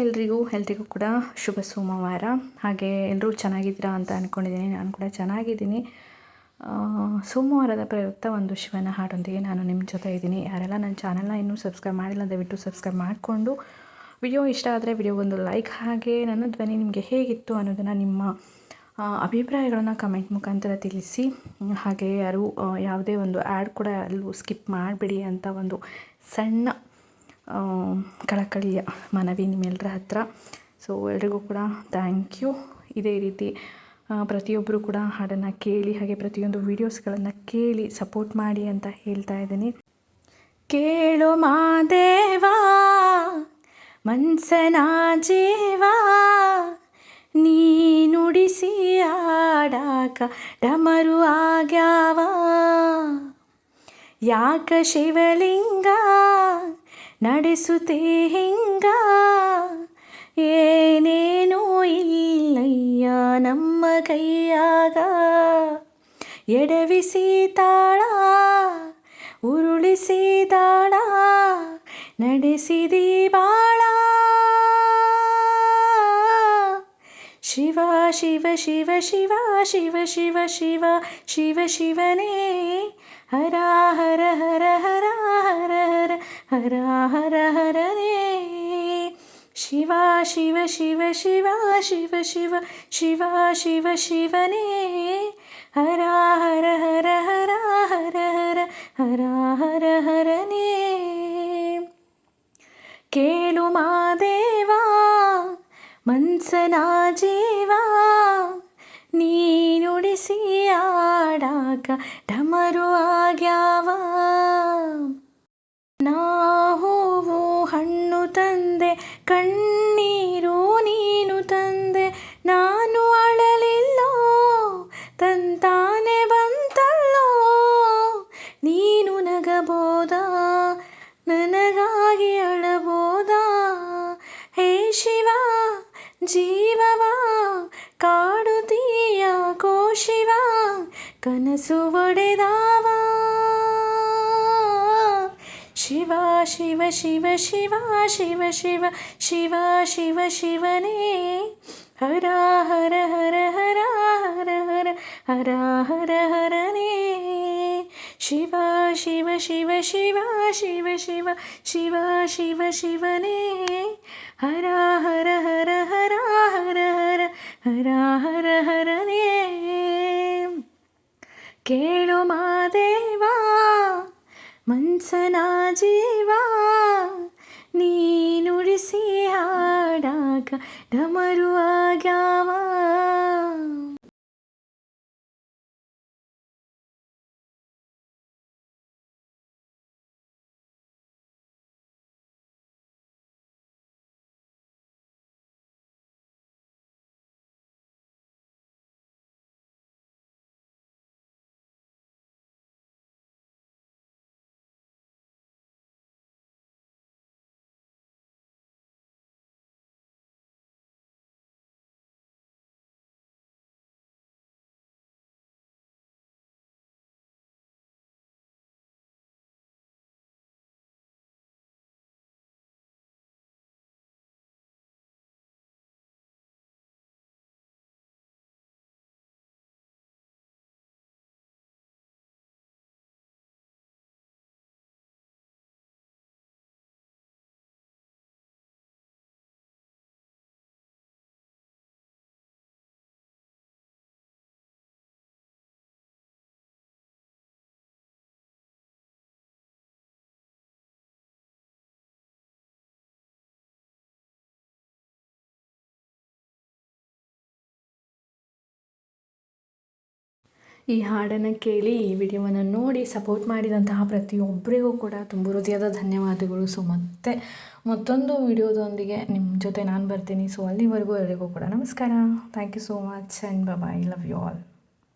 ಎಲ್ರಿಗೂ ಕೂಡ ಶುಭ ಸೋಮವಾರ. ಹಾಗೆ ಎಲ್ಲರೂ ಚೆನ್ನಾಗಿದ್ದೀರಾ ಅಂತ ಅಂದ್ಕೊಂಡಿದ್ದೀನಿ. ನಾನು ಕೂಡ ಚೆನ್ನಾಗಿದ್ದೀನಿ. ಸೋಮವಾರದ ಪ್ರಯುಕ್ತ ಒಂದು ಶಿವನ ಹಾಡೊಂದಿಗೆ ನಾನು ನಿಮ್ಮ ಜೊತೆ ಇದ್ದೀನಿ. ಯಾರೆಲ್ಲ ನನ್ನ ಚಾನಲ್ನ ಇನ್ನೂ ಸಬ್ಸ್ಕ್ರೈಬ್ ಮಾಡಿಲ್ಲ ದಯವಿಟ್ಟು ಸಬ್ಸ್ಕ್ರೈಬ್ ಮಾಡಿಕೊಂಡು, ವಿಡಿಯೋ ಇಷ್ಟ ಆದರೆ ವಿಡಿಯೋಗೊಂದು ಲೈಕ್, ಹಾಗೆ ನನ್ನ ಧ್ವನಿ ನಿಮಗೆ ಹೇಗಿತ್ತು ಅನ್ನೋದನ್ನು ನಿಮ್ಮ ಅಭಿಪ್ರಾಯಗಳನ್ನು ಕಮೆಂಟ್ ಮುಖಾಂತರ ತಿಳಿಸಿ. ಹಾಗೆ ಯಾರು ಯಾವುದೇ ಒಂದು ಆ್ಯಡ್ ಕೂಡ ಎಲ್ಲೂ ಸ್ಕಿಪ್ ಮಾಡಿಬಿಡಿ ಅಂತ ಒಂದು ಸಣ್ಣ ಕಳಕಳಿಯ ಮನವಿ ನಿಮ್ಮೆಲ್ಲರ ಹತ್ರ. ಸೊ ಎಲ್ರಿಗೂ ಕೂಡ ಥ್ಯಾಂಕ್ ಯು. ಇದೇ ರೀತಿ ಪ್ರತಿಯೊಬ್ಬರು ಕೂಡ ಹಾಡನ್ನು ಕೇಳಿ, ಹಾಗೆ ಪ್ರತಿಯೊಂದು ವೀಡಿಯೋಸ್ಗಳನ್ನು ಕೇಳಿ ಸಪೋರ್ಟ್ ಮಾಡಿ ಅಂತ ಹೇಳ್ತಾ ಇದ್ದೀನಿ. ಕೇಳು ಮಾದೇವಾ ಮನ್ಸನ ಜೀವಾ, ನೀ ನುಡಿಸಿ ಆಡಾಕ ಡಮರು ಆಗ್ಯಾವ, ಯಾಕ ಶಿವಲಿಂಗ ನಡೆಸುತ್ತೆ ಹಿಂಗ, ಏನೇನೂ ಇಲ್ಲಯ್ಯ ನಮ್ಮ ಕೈಯಾಗ, ಎಡವಿಸಿ ತಾಳ ಉರುಳಿಸಿ ದಾಳ ನಡೆಸಿದಿ ಬಾಳ, ಶಿವ ಶಿವ ಶಿವ ಶಿವ ಶಿವ ಶಿವ ಶಿವ ಶಿವ ಶಿವನೇ, ಹರ ಹರ ಹರ ಹರ ಹರ ಹರ ಹರ ಹರ ಹರನೇ, ಶಿವ ಶಿವ ಶಿವ ಶಿವ ಶಿವ ಶಿವ ಶಿವ ಶಿವ ಶಿವನೇ, ಹರ ಹರ ಹರ ಹರ ಹರ ಹರ ಹರ ಹರ ಹರನೇ. ಕೇಳು ಮಾದೇವಾ ಮನ್ಸನ ಜೀವಾ, ನೀ ನುಡಿಸಿ ಆಡಾಕ ಡಮರು ಆಗ್ಯಾವ, ನಾ ಹೂವು ಹಣ್ಣು ತಂದೆ ಕಣ್ಣೀರು ನೀನು ತಂದೆ, ನಾನು ಅಳಲಿಲ್ಲೋ ತಂತಾನೆ ಬಂತಲ್ಲೋ, ನೀನು ನಗಬೋದ ನನಗಾಗಿ ಅಳಬೋದ, ಹೇ ಶಿವ ಜೀವವ ಕಾಡುತ್ತೀಯ ಕೋ ಶಿವ, ಕನಸು ಒಡೆದಾವ, ಶಿವ ಶಿವ ಶಿವ ಶಿವ ಶಿವ ಶಿವ ಶಿವ ಶಿವ ಶಿವನೇ, ಹರ ಹರ ಹರ ಹರ ಹರ ಹರ ಹರ ಹರ ಹರನೇ, ಶಿವ ಶಿವ ಶಿವ ಶಿವ ಶಿವ ಶಿವ ಶಿವ ಶಿವ ಶಿವನೇ, ಹರ ಹರ ಹರ ಹರ ಹರ ಹರ ಹರ ಹರ ಹರನೇ. ಕೇಳು ಮಾದೇವಾ ಮನ್ಸನ ಜೀವಾ, ನೀ ನುಡಿಸಿ ಹಾಡಾಕ ಡಮರು ಆಗ್ಯಾವ. ಈ ಹಾಡನ್ನು ಕೇಳಿ ಈ ವಿಡಿಯೋವನ್ನು ನೋಡಿ ಸಪೋರ್ಟ್ ಮಾಡಿದಂತಹ ಪ್ರತಿಯೊಬ್ಬರಿಗೂ ಕೂಡ ತುಂಬ ಹೃದಯದ ಧನ್ಯವಾದಗಳು. ಸೊ ಮತ್ತೊಂದು ವಿಡಿಯೋದೊಂದಿಗೆ ನಿಮ್ಮ ಜೊತೆ ನಾನು ಬರ್ತೀನಿ. ಸೊ ಅಲ್ಲಿವರೆಗೂ ಎಲ್ಲರಿಗೂ ಕೂಡ ನಮಸ್ಕಾರ. Thank you so much and bye. Love you all.